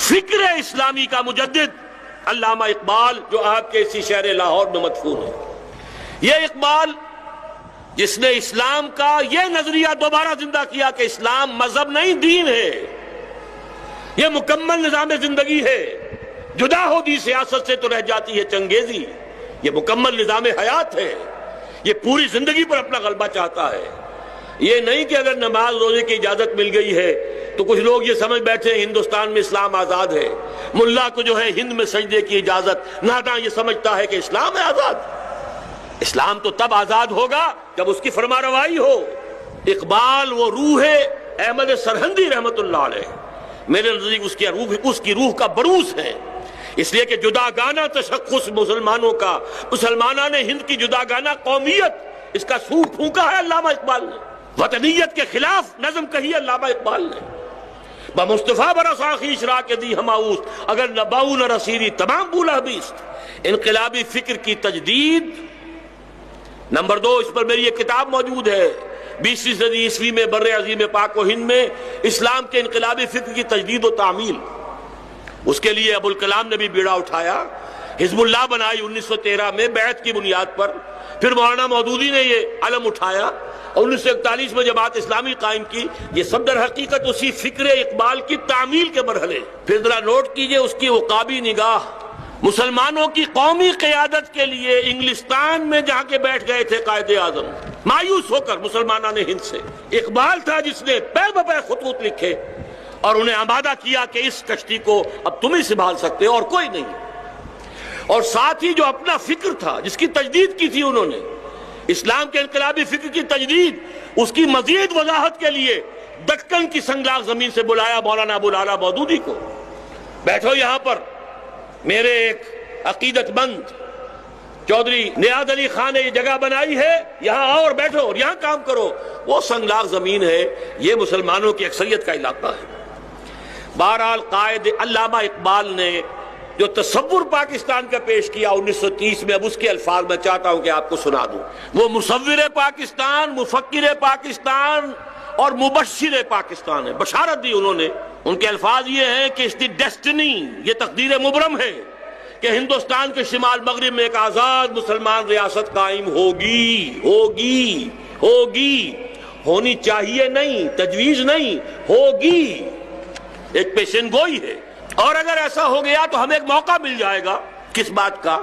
فکر اسلامی کا مجدد علامہ اقبال جو آپ کے اسی شہر لاہور میں مدفون ہے. یہ اقبال جس نے اسلام کا یہ نظریہ دوبارہ زندہ کیا کہ اسلام مذہب نہیں دین ہے، یہ مکمل نظام زندگی ہے، جدا ہو دی سیاست سے تو رہ جاتی ہے چنگیزی، یہ مکمل نظام حیات ہے، یہ پوری زندگی پر اپنا غلبہ چاہتا ہے. یہ نہیں کہ اگر نماز روزے کی اجازت مل گئی ہے تو کچھ لوگ یہ سمجھ بیٹھے ہیں ہندوستان میں اسلام آزاد ہے، ملا کو جو ہے ہند میں سجدے کی اجازت، ناداں یہ سمجھتا ہے کہ اسلام ہے آزاد. اسلام تو تب آزاد ہوگا جب اس کی فرما روائی ہو. اقبال وہ روح ہے احمد سرہندی رحمت اللہ علیہ، میرے نزدیک اس کی روح کا بروز ہے. اس لیے کہ جداگانہ تشخص مسلمانوں کا، مسلمانوں نے ہند کی جداگانہ قومیت، اس کا سور پھونکا ہے علامہ اقبال نے. وطنیت کے خلاف نظم کہی علامہ اقبال نے. بمصطفیٰ برسا خویش را کے دی ہماؤس اگر نباؤ نہ رسیری تمام بولا بیست. انقلابی فکر کی تجدید. نمبر 2، اس پر میری ایک کتاب موجود ہے، 20ویں صدی عیسوی میں بر عظیم پاک و ہند میں اسلام کے انقلابی فکر کی تجدید و تعمیل. اس کے لیے ابوالکلام نے بھی بیڑا اٹھایا، حزب اللہ بنائی 1913 میں بیعت کی بنیاد پر. پھر مولانا مودودی نے یہ علم اٹھایا اور 1941 میں جماعت اسلامی قائم کی. یہ سب در حقیقت اسی فکر اقبال کی تعمیل کے مرحلے. پھر ذرا نوٹ کیجئے اس کی عقابی نگاہ. مسلمانوں کی قومی قیادت کے لیے انگلستان میں جا کے بیٹھ گئے تھے قائد اعظم، مایوس ہو کر مسلمانوں نے ہند سے. اقبال تھا جس نے پے بپے خطوط لکھے اور انہیں آمادہ کیا کہ اس کشتی کو اب تم ہی سنبھال سکتے اور کوئی نہیں. اور ساتھ ہی جو اپنا فکر تھا جس کی تجدید کی تھی انہوں نے، اسلام کے انقلابی فکر کی تجدید، اس کی مزید وضاحت کے لیے دکن کی سنگلاخ زمین سے بلایا مولانا ابوالعلا مودودی کو. بیٹھو یہاں پر، میرے ایک عقیدت مند چودھری نیاز علی خان نے یہ جگہ بنائی ہے، یہاں آؤ اور بیٹھو اور یہاں کام کرو. وہ سنگلاخ زمین ہے، یہ مسلمانوں کی اکثریت کا علاقہ ہے. بہرحال قائد علامہ اقبال نے جو تصور پاکستان کا پیش کیا 1930 میں، اب اس کے الفاظ میں چاہتا ہوں کہ آپ کو سنا دوں. وہ مصور پاکستان، مفکر پاکستان اور مبشر پاکستان ہے. بشارت دی انہوں نے. ان کے الفاظ یہ ہیں کہ اس دی ڈیسٹنی، یہ تقدیر مبرم ہے کہ ہندوستان کے شمال مغرب میں ایک آزاد مسلمان ریاست قائم ہوگی. ہونی چاہیے نہیں، تجویز نہیں، ہوگی. ایک پیشن گوئی ہے. اور اگر ایسا ہو گیا تو ہمیں ایک موقع مل جائے گا. کس بات کا؟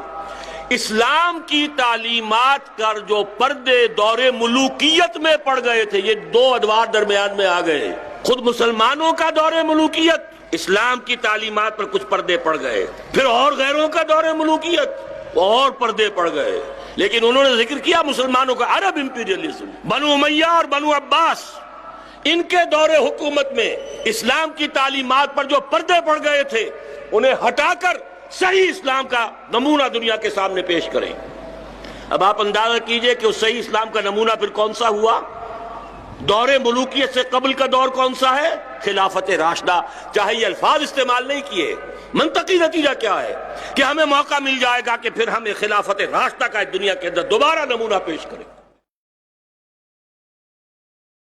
اسلام کی تعلیمات کر جو پردے دور ملوکیت میں پڑ گئے تھے، یہ دو ادوار درمیان میں آ گئے. خود مسلمانوں کا دور ملوکیت، اسلام کی تعلیمات پر کچھ پردے پڑ گئے. پھر اور غیروں کا دور ملوکیت، اور پردے پڑ گئے. لیکن انہوں نے ذکر کیا مسلمانوں کا عرب امپیریلزم، بنو امیہ اور بنو عباس، ان کے دور حکومت میں اسلام کی تعلیمات پر جو پردے پڑ گئے تھے انہیں ہٹا کر صحیح اسلام کا نمونہ دنیا کے سامنے پیش کریں. اب آپ اندازہ کیجئے کہ اس صحیح اسلام کا نمونہ پھر کون سا ہوا. دور ملوکیت سے قبل کا دور کون سا ہے؟ خلافت راشدہ. چاہے یہ الفاظ استعمال نہیں کیے، منطقی نتیجہ کیا ہے کہ ہمیں موقع مل جائے گا کہ پھر ہم خلافت راشدہ کا دنیا کے اندر دوبارہ نمونہ پیش کریں.